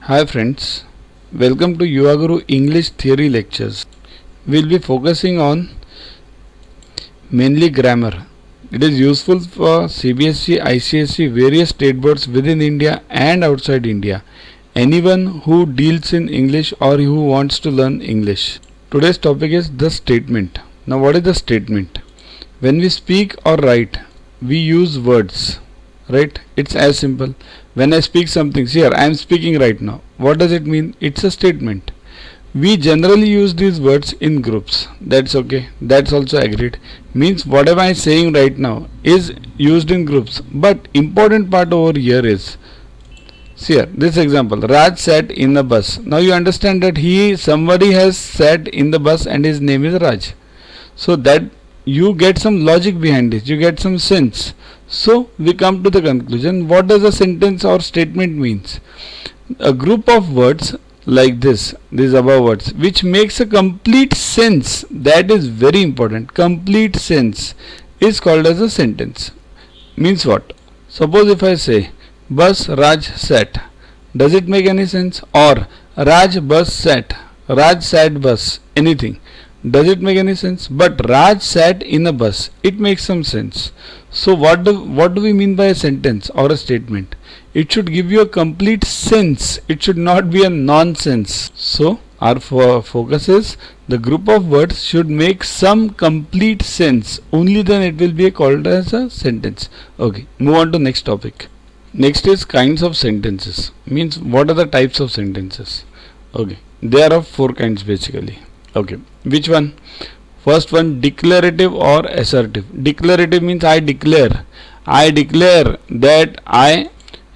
Hi friends, welcome to Yuvaguru English Theory Lectures. We'll be focusing on mainly grammar. It is useful for CBSE, ICSE, various state boards within India and outside India. Anyone who deals in English or who wants to learn English. Today's topic is the statement. Now what is the statement? When we speak or write, we use words. Right? It's as simple. When I speak something, see here, I am speaking right now. What does it mean? It's a statement. We generally use these words in groups. That's okay. That's also agreed. Means whatever I am saying right now is used in groups. But important part over here is, see here, this example. Raj sat in the bus. Now you understand that somebody has sat in the bus and his name is Raj. So that you get some logic behind it. You get some sense. So we come to the conclusion. What does a sentence or statement means? A group of words like these above words, which makes a complete sense. That is very important. Complete sense is called as a sentence. Means what? Suppose if I say bus Raj sat, does it make any sense? Or Raj bus sat, Raj sat bus, anything. Does it make any sense? But Raj sat in a bus. It makes some sense. So what do we mean by a sentence or a statement? It should give you a complete sense. It should not be a nonsense. So our focus is the group of words should make some complete sense. Only then it will be called as a sentence. Okay, move on to next topic. Next is kinds of sentences. Means what are the types of sentences? Okay, there are 4 kinds basically. Okay, which one? First one, declarative or assertive. Declarative means I declare that I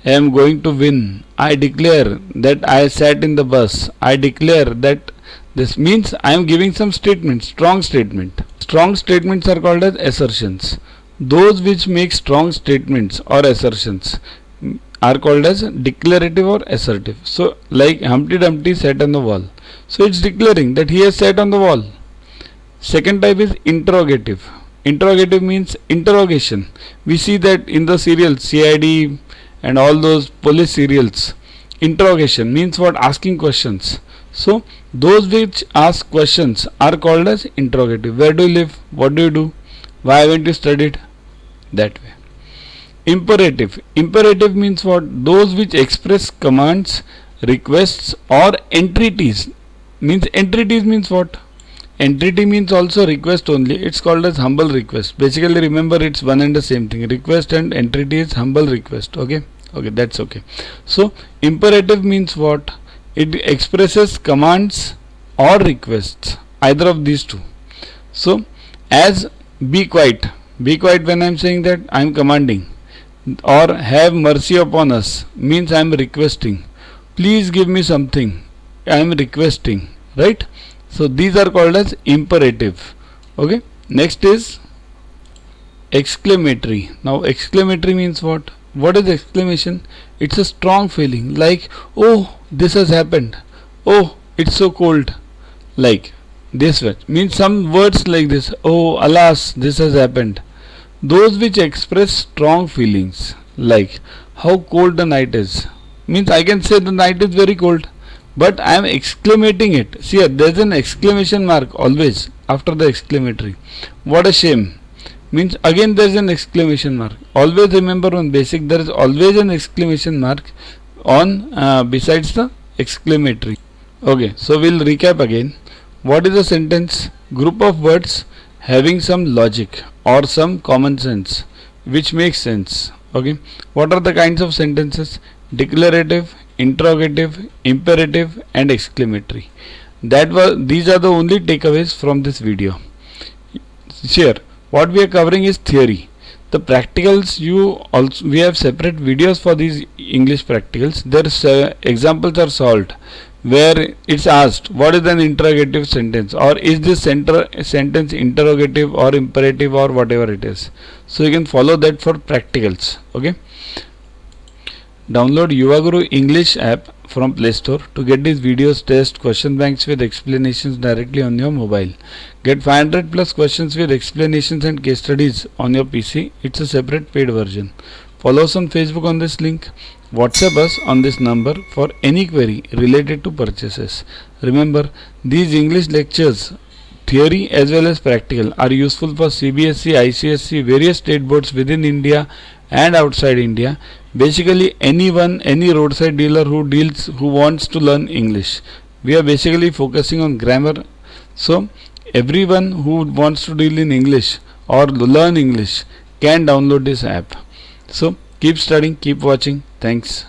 am going to win. I declare that I sat in the bus. I declare that. This means I am giving some statement, strong statement. Strong statements are called as assertions. Those which make strong statements or assertions are called as declarative or assertive. So like Humpty Dumpty sat on the wall. So it's declaring that he has sat on the wall. Second type is interrogative. Interrogative means interrogation. We see that in the serials CID and all those police serials. Interrogation means what? Asking questions. So those which ask questions are called as interrogative. Where do you live? What do you do? Why haven't you studied? That way. Imperative. Imperative means what? Those which express commands, requests or entreaties. Means entreaties means what? Entreaty means also request only. It's called as humble request. Basically remember it's one and the same thing. Request and entreaty is humble request. Okay. Okay, that's okay. So imperative means what? It expresses commands or requests. Either of these two. So as be quiet. Be quiet when I'm saying that I'm commanding. Or have mercy upon us means I am requesting. Please give me something. I am requesting. Right? So these are called as imperative. Okay. Next is exclamatory. Now exclamatory means what? What is exclamation? It's a strong feeling like, oh, this has happened. Oh, it's so cold. Like this word. Means some words like this. Oh, alas, this has happened. Those which express strong feelings like how cold the night is. Means I can say the night is very cold. But I am exclamating it. See here, there is an exclamation mark always after the exclamatory. What a shame. Means again there is an exclamation mark. Always remember on basic there is always an exclamation mark on besides the exclamatory. Okay, so we'll recap again. What is a sentence? Group of words having some logic or some common sense which makes sense. Okay, what are the kinds of sentences? Declarative, interrogative, imperative and exclamatory. These are the only takeaways from this video. Here what we are covering is theory. The practicals we have separate videos for these English practicals. Their examples are solved where it's asked what is an interrogative sentence or is this sentence interrogative or imperative or whatever it is. So you can follow that for practicals. Okay. Download Yuvaguru English app from Play Store to get these videos, tests, question banks with explanations directly on your mobile. Get 500 plus questions with explanations and case studies on your PC. It's a separate paid version. Follow us on Facebook on this link WhatsApp us on this number for any query related to purchases. Remember, these English lectures, theory as well as practical, are useful for CBSE, ICSE, various state boards within India and outside India. Basically, anyone, any roadside dealer who wants to learn English. We are basically focusing on grammar. So, everyone who wants to deal in English or learn English can download this app. So, keep studying, keep watching. Thanks.